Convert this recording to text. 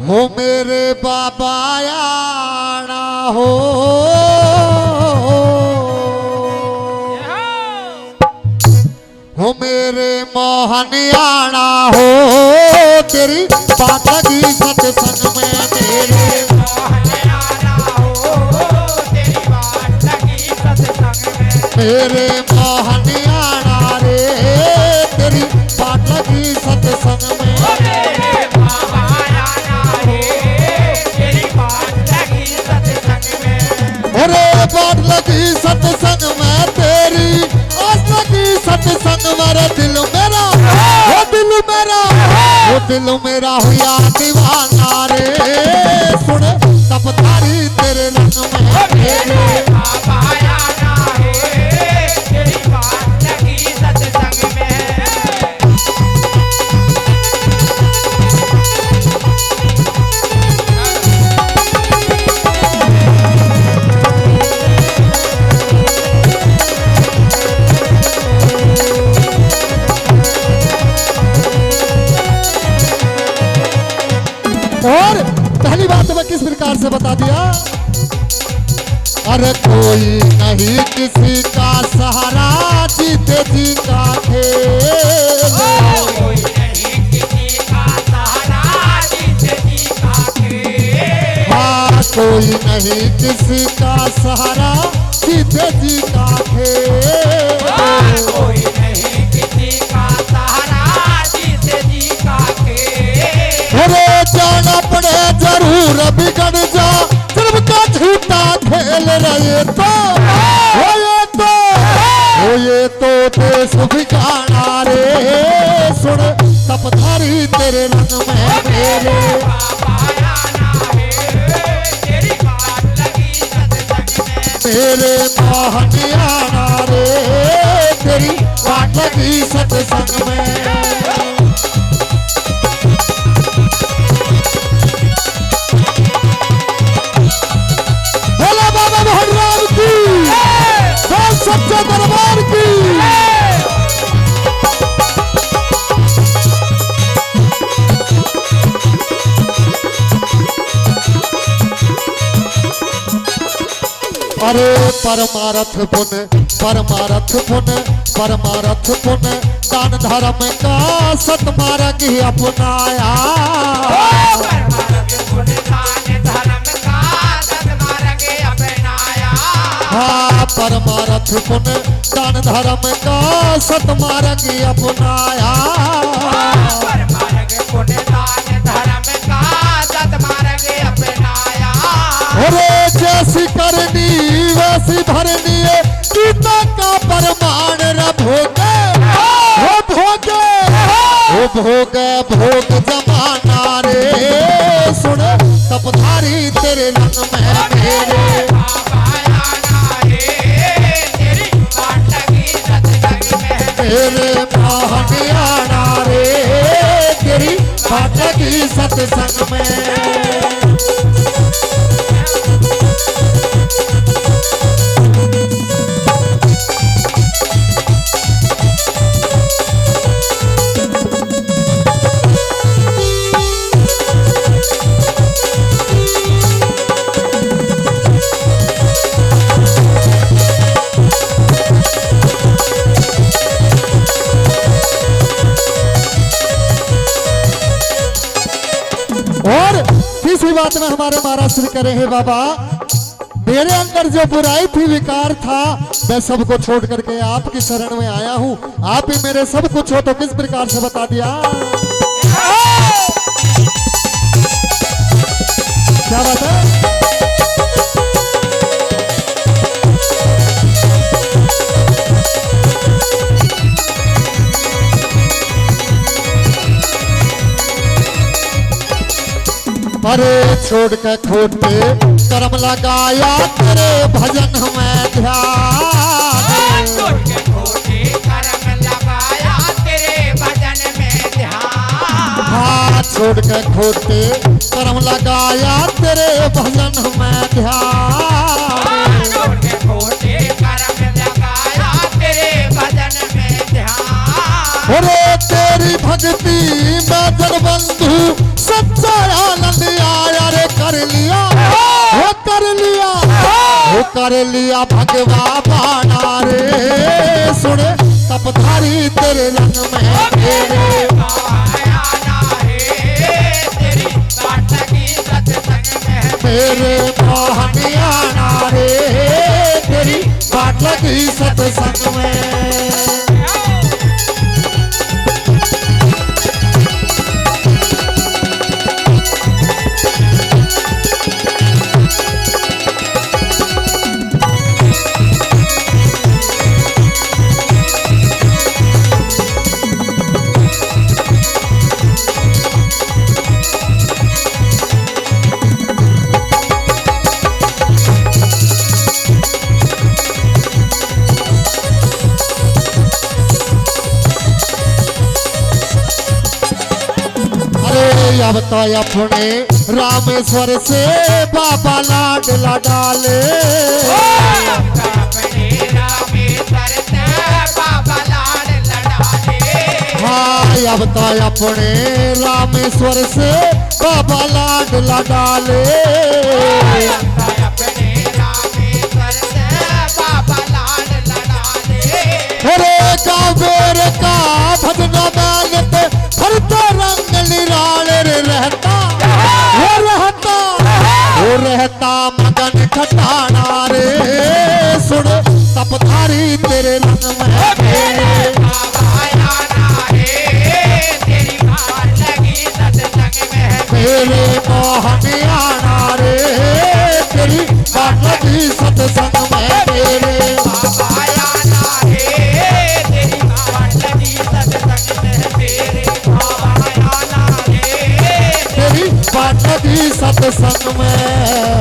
हो मेरे बाबा आना हो, हो मेरे मोहन आना हो, तेरी बात लगी सत्संग में मेरे मोहन आना हो, तेरी बात लगी सत्संग में मेरे मोहन आना रे, तेरी बात लगी सत्संग में मेरे बाबा आना रे, तेरी बात लगी सत्संग में अरे बात लगी सत्संग में तेरी आस लगी सत्संग मेरा दिल मेरा वो दिल मेरा वो दिल मेरा हुआ दीवाना रे, सुन तब तारी तेरे रंग में मेरे बाबा आना है, तेरी बात लगी सत्संग में और पहली बात मैं किस प्रकार से बता दिया, अरे कोई नहीं किसी का सहारा, जीते जी का खेल कोई नहीं किसी का सहारा, जीते जी का खेल हाँ कोई नहीं किसी का सहारा, जीते जी का खेल कोई नहीं किसी का सहारा, जीते जी का खेल अरे जाना पड़े जरूर बिगड़ जा, जन्म का झूठा खेल रहे तो ये तो देश बिगाड़ा रे, सुन तपधारी तेरे रंग में मेरे बाबा आना है, तेरी बात लगी सत्संग में मेरे मोहन आना रे, तेरी बात लगी सत्संग में भोला बाबा मोहन राम की, बोल सच्चे दरबार की। अरे परमारथ पुण्य परमारथ पुण्य परमारथ पुण्य, दान धर्म का सतमार्ग ही अपनाया परमार्थ पुण्य दान धर्म का सत्मार्ग अपनाया हाँ परमारथ पुण्य दान धर्म का सतमार्ग ही अपनाया परमार्थ पुण्य दान धर्म का सत्मार्ग अपनाया अरे जैसी करनी वैसी भरनी है, गीता का परमाण न भोगे वो भोगे वो भोगे भोग जमाना रे, सुन तपधारी तेरे रंग में मेरे बाबा आना है, तेरी बात लगी सत्संग में मेरे मोहन आना रे, तेरी बात लगी सत्संग में और तीसरी बात में हमारे महाराज श्री करे हैं बाबा, मेरे अंदर जो बुराई थी विकार था, मैं सबको छोड़ करके आपकी शरण में आया हूँ, आप ही मेरे सब कुछ हो, तो किस प्रकार से बता दिया क्या बात है। अरे छोड़ के खोटे कर्म लगाया, तेरे भजन में ध्यान छोड़ के खोटे कर्म लगाया, तेरे भजन में ध्यान हाँ छोड़ के खोटे कर्म लगाया, तेरे भजन में ध्यान छोड़ के खोटे कर्म लगाया, तेरे भजन में ध्यान अरे तेरी भक्ति में जन बंधु सच्चा आनंद मार लिया भगवा बाणा रे सुन तपधारी तेरे रंग में तेरे आया ना रे तेरी बाट लगी सत्संग में मेरे मोहनिया नारे तेरी बाट लगी सत्संग में अब तो अपने रामेश्वर से बाबा लाडला डाले अपने रामेश्वर से बाबा लाड लड़ाले हाँ अब तो अपने रामेश्वर से बाबा लाडला डाले अपने रामेश्वर से बाबा लाड लड़ाले अरे कावेर का भजना मानते भरता रंग निराले रे रहता वो रहता मगन खटाना रे सुन तपधारी तेरे रंग में तेरे आया ना रे तेरी बाट लगी सत्संग में मेरे मोहनिया नारे तेरी बाट लगी सत्संग में तेरे आया ना रे तेरी बाट लगी सत्संग में तेरे आया ना रे तेरी बाट लगी सत्संग में